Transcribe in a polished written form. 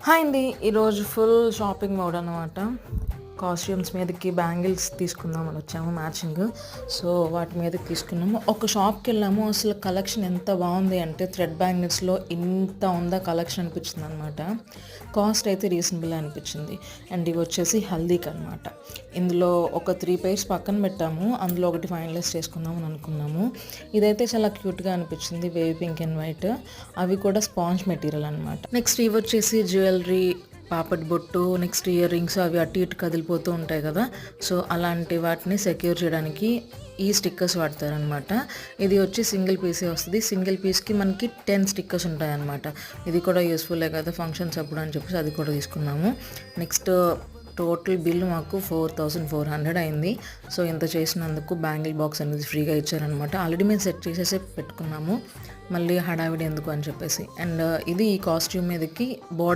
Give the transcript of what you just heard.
Hi అండి. ఈరోజు full shopping mode అనమాట. కాస్ట్యూమ్స్ మీదకి బ్యాంగిల్స్ తీసుకుందామని వచ్చాము మ్యాచింగ్. సో వాటి మీదకి తీసుకున్నాము. ఒక షాప్కి వెళ్ళాము. అసలు కలెక్షన్ ఎంత బాగుంది అంటే థ్రెడ్ బ్యాంగిల్స్లో ఇంత ఉందా కలెక్షన్ అనిపించింది అనమాట. కాస్ట్ అయితే రీజనబుల్ అనిపించింది. అండ్ ఇవి వచ్చేసి హల్దీకి అనమాట. ఇందులో ఒక 3 పైర్స్ పక్కన పెట్టాము. అందులో ఒకటి ఫైనలైజ్ చేసుకుందాం అని అనుకున్నాము. ఇదైతే చాలా క్యూట్గా అనిపించింది. Baby pink and white. అవి కూడా స్పాంజ్ మెటీరియల్ అనమాట. నెక్స్ట్ ఇవి వచ్చేసి జ్యువెలరీ, పాపడ్ బొట్టు, నెక్స్ట్ ఇయర్ రింగ్స్, అవి అటు ఇటు కదిలిపోతూ ఉంటాయి కదా. సో అలాంటి వాటిని సెక్యూర్ చేయడానికి ఈ స్టిక్కర్స్ వాడతారనమాట. ఇది వచ్చి సింగిల్ పీసే వస్తుంది. సింగిల్ పీస్కి మనకి 10 స్టిక్కర్స్ ఉంటాయన్నమాట. ఇది కూడా యూస్ఫుల్లే కదా ఫంక్షన్స్ అప్పుడు అని చెప్పేసి అది కూడా తీసుకున్నాము. నెక్స్ట్ టోటల్ బిల్ మాకు 4400 అయింది. సో ఇంత చేసినందుకు బ్యాంగిల్ బాక్స్ అనేది ఫ్రీగా ఇచ్చారనమాట. ఆల్రెడీ మేము సెట్ చేసేసి పెట్టుకున్నాము, మళ్ళీ హడావిడి ఎందుకు అని చెప్పేసి. అండ్ ఇది ఈ కాస్ట్యూమ్ మీదకి బోర్డర్